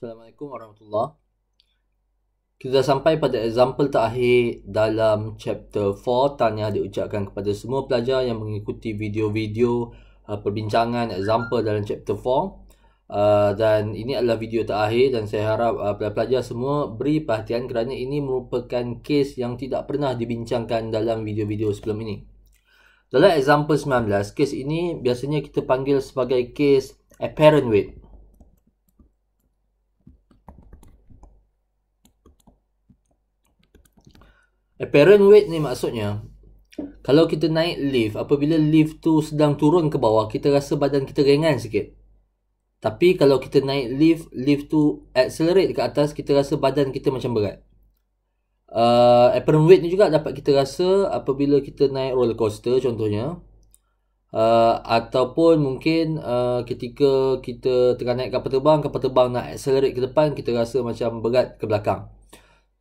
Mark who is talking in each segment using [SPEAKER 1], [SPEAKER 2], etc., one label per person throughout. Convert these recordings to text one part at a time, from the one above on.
[SPEAKER 1] Assalamualaikum warahmatullahi. Kita sampai pada example terakhir dalam chapter 4. Tahniah diucapkan kepada semua pelajar yang mengikuti video-video perbincangan example dalam chapter 4. Dan ini adalah video terakhir dan saya harap pelajar semua beri perhatian kerana ini merupakan kes yang tidak pernah dibincangkan dalam video-video sebelum ini. Dalam example 19, kes ini biasanya kita panggil sebagai kes apparent weight. Apparent weight ni maksudnya, kalau kita naik lift, apabila lift tu sedang turun ke bawah, kita rasa badan kita ringan sikit. Tapi kalau kita naik lift tu accelerate ke atas, kita rasa badan kita macam berat. Apparent weight ni juga dapat kita rasa apabila kita naik roller coaster contohnya. Ataupun mungkin ketika kita tengah naik kapal terbang nak accelerate ke depan, kita rasa macam berat ke belakang.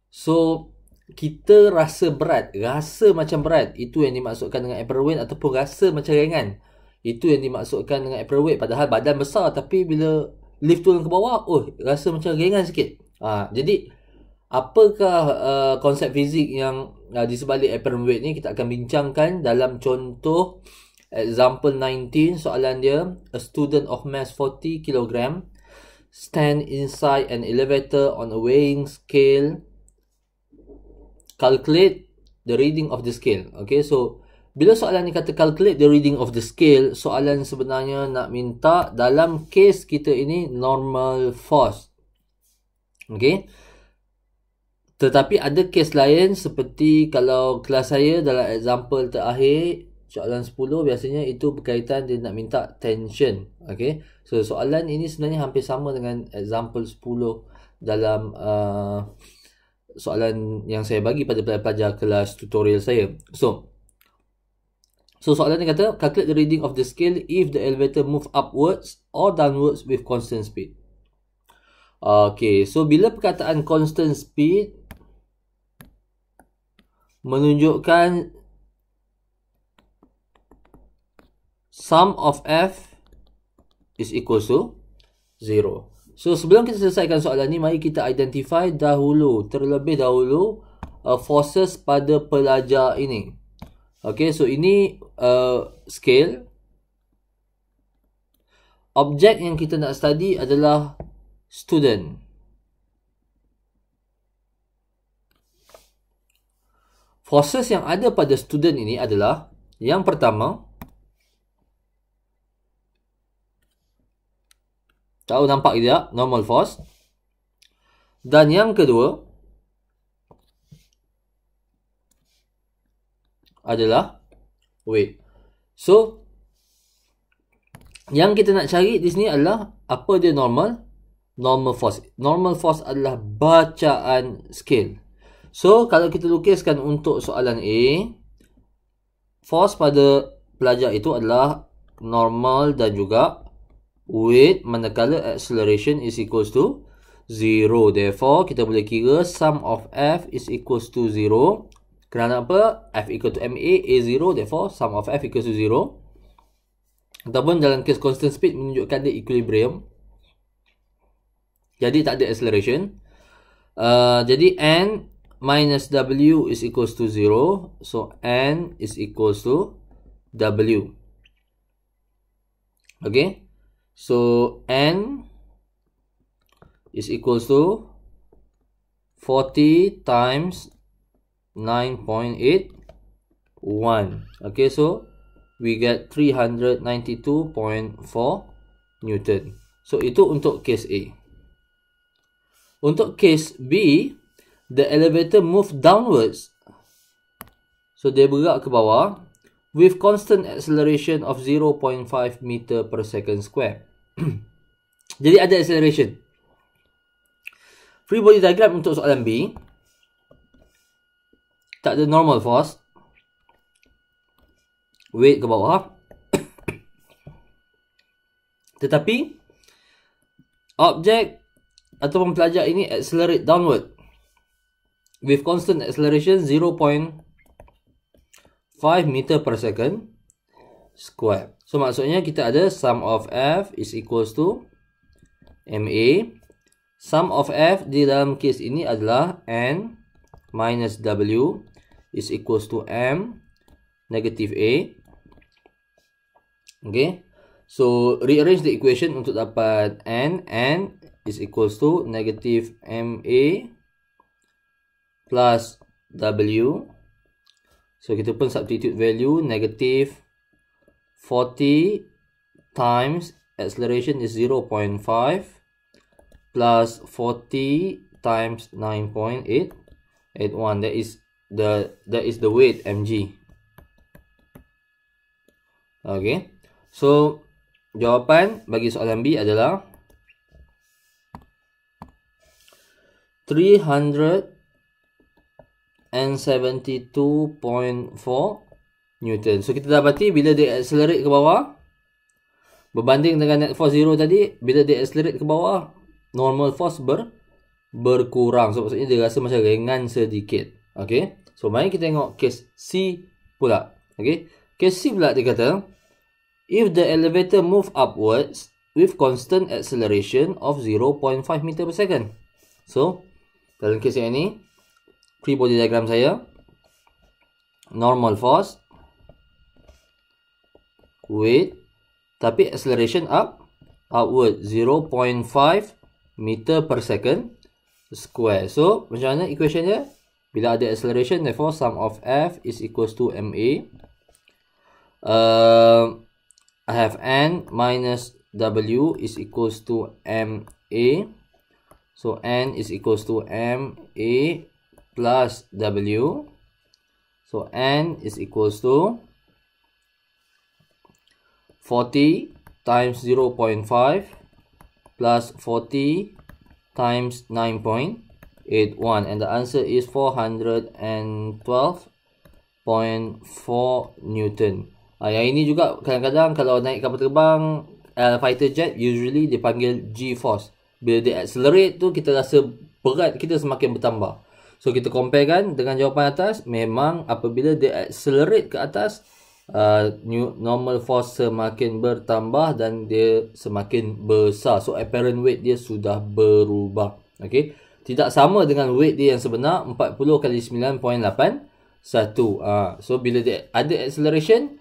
[SPEAKER 1] So, kita rasa berat, rasa macam berat, itu yang dimaksudkan dengan apparent weight, ataupun rasa macam ringan, itu yang dimaksudkan dengan apparent weight. Padahal badan besar tapi bila lift turun ke bawah, rasa macam ringan sikit. Jadi apakah konsep fizik yang di sebalik apparent weight ni, kita akan bincangkan dalam contoh example 19. Soalan dia, a student of mass 40 kg stand inside an elevator on a weighing scale. Calculate the reading of the scale. Okay, so bila soalan ni kata calculate the reading of the scale, soalan sebenarnya nak minta dalam kes kita ini normal force. Okay, tetapi ada kes lain, seperti kalau kelas saya dalam example terakhir soalan 10, biasanya itu berkaitan dia nak minta tension. Okay, so soalan ini sebenarnya hampir sama dengan example 10 dalam soalan yang saya bagi pada pelajar kelas tutorial saya. So soalan ni kata calculate the reading of the scale if the elevator move upwards or downwards with constant speed. Okay, so bila perkataan constant speed menunjukkan sum of f is equal to 0. So sebelum kita selesaikan soalan ni, mari kita identify terlebih dahulu forces pada pelajar ini. Okay, so ini scale. Objek yang kita nak study adalah student. Forces yang ada pada student ini adalah, yang pertama, tahu nampak tidak? Normal force. Dan yang kedua adalah weight. So, yang kita nak cari di sini adalah apa dia normal? Normal force. Normal force adalah bacaan scale. So, kalau kita lukiskan untuk soalan A, force pada pelajar itu adalah normal dan juga weight, manakala acceleration is equals to 0. Therefore, kita boleh kira sum of f is equals to 0. Kerana apa? F equal to ma, a 0. Therefore, sum of f equals to 0. Ataupun dalam kes constant speed menunjukkan dia equilibrium. Jadi, tak ada acceleration. Jadi, n minus w is equals to 0. So, n is equals to w. Okay. So, n is equals to 40 times 9.81. Okay, so we get 392.4 Newton. So, itu untuk case A. Untuk case B, the elevator move downwards. So, dia bergerak ke bawah with constant acceleration of 0.5 meter per second square. Jadi ada acceleration. Free body diagram untuk soalan B, tak ada normal force, weight ke bawah. Tetapi objek ataupun pelajar ini accelerate downward with constant acceleration 0.5 meter per second square. So maksudnya kita ada sum of f is equals to ma Sum of F di dalam kes ini adalah N minus W is equals to M negative A. Okay. So, rearrange the equation untuk dapat N is equals to negative MA plus W. So, kita pun substitute value negative 40 times acceleration is 0.5 plus 40 times 9.881. That is the weight mg. Okay. So, jawapan bagi soalan B adalah 372.4 Newton. So, kita dapati bila dia accelerate ke bawah, berbanding dengan net force 0 tadi, bila dia accelerate ke bawah, normal force berkurang. So, maksudnya dia rasa macam ringan sedikit. Okay. So, mari kita tengok case C pula. Okay. Case C pula dia kata, if the elevator move upwards with constant acceleration of 0.5 meter per second. So, dalam kes yang ini, free body diagram saya, normal force, weight, tapi acceleration upward 0.5 meter per second square. So, macam mana equation dia? Bila ada acceleration, therefore sum of F is equals to MA. I have N minus W is equals to MA. So, N is equals to MA plus W. So, N is equals to 40 times 0.5 plus 40 times 9.81. And the answer is 412.4 Newton. Yang ini juga kadang-kadang kalau naik kapal terbang, fighter jet, usually dipanggil G-force. Bila dia accelerate tu, kita rasa berat kita semakin bertambah. So, kita compare kan dengan jawapan atas, memang apabila dia accelerate ke atas, normal force semakin bertambah dan dia semakin besar. So, apparent weight dia sudah berubah. Okay. Tidak sama dengan weight dia yang sebenar, 40 kali 9.81. So, bila dia ada acceleration,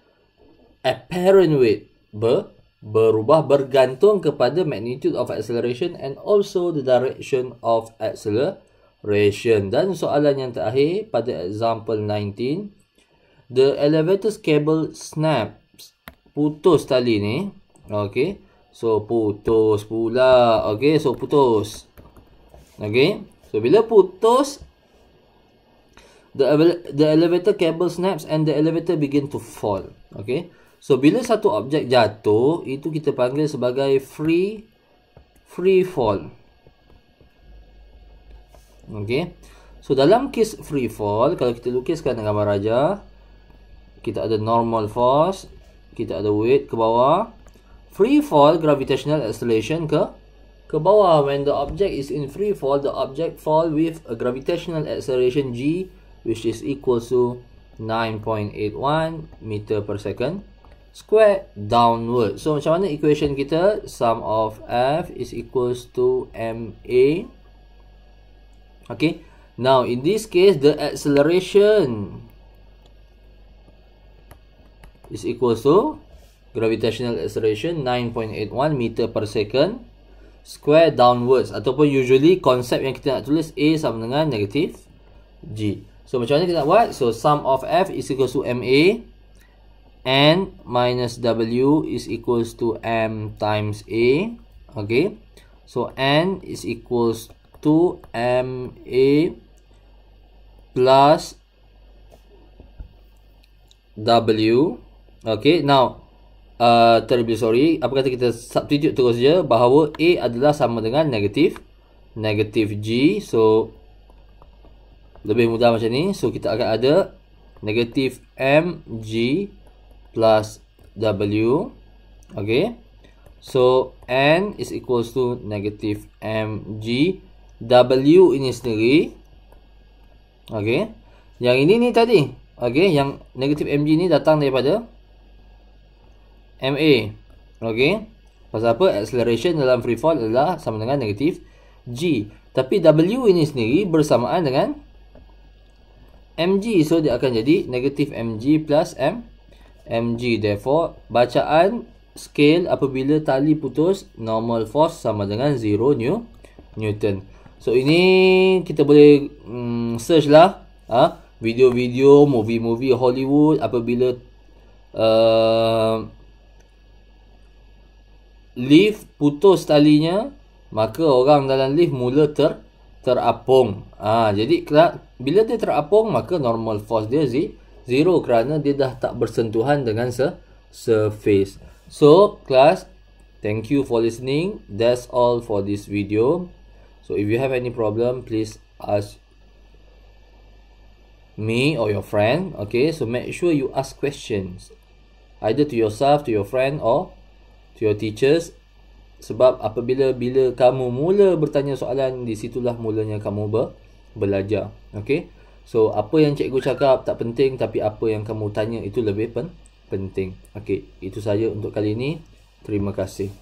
[SPEAKER 1] apparent weight berubah bergantung kepada magnitude of acceleration and also the direction of acceleration. Dan soalan yang terakhir pada example 19, the elevator's cable snaps. Putus tali ni. Okay. So, putus pula. Okay. So, putus. Okay. So, bila putus, the elevator cable snaps and the elevator begin to fall. Okay. So, bila satu objek jatuh, itu kita panggil sebagai free fall. Okay. So, dalam kes free fall, kalau kita lukiskan dengan gambar raja, kita ada normal force, kita ada weight ke bawah. Free fall, gravitational acceleration ke bawah. When the object is in free fall, the object fall with a gravitational acceleration g, which is equal to 9.81 meter per second square downward. So, macam mana equation kita? Sum of F is equals to MA. Okay. Now, in this case, the acceleration is equals to gravitational acceleration 9.81 meter per second square downwards. Ataupun usually, konsep yang kita nak tulis A sama dengan negative G. So, macam mana kita nak buat? So, sum of F is equals to MA. N minus W is equals to M times A. Okay. So, N is equals to MA plus W. Okay. Now, terribly sorry. Apa kata kita substitute terus je bahawa A adalah sama dengan negative G. So, lebih mudah macam ni. So, kita akan ada negative MG plus W. Okay. So, N is equals to negative MG. W ini sendiri. Okay. Yang ini ni tadi. Okay. Yang negative MG ni datang daripada MA. Okay. Pasal apa? Acceleration dalam free fall adalah sama dengan negative G. Tapi W ini sendiri bersamaan dengan mg. So, dia akan jadi negatif mg plus mg. Therefore, bacaan scale apabila tali putus, normal force sama dengan 0 Newton. So, ini kita boleh search lah video-video, movie-movie Hollywood apabila lift putus talinya, maka orang dalam lift mula terapung. Jadi bila dia terapung, maka normal force dia 0 kerana dia dah tak bersentuhan dengan surface. So, class, thank you for listening. That's all for this video. So, if you have any problem, please ask me or your friend. Okay, so make sure you ask questions either to yourself, to your friend, or to your teachers. Sebab apabila kamu mula bertanya soalan, di situlah mulanya kamu belajar. Okay, so apa yang cikgu cakap tak penting, tapi apa yang kamu tanya itu lebih penting. Okay, itu saja untuk kali ini. Terima kasih.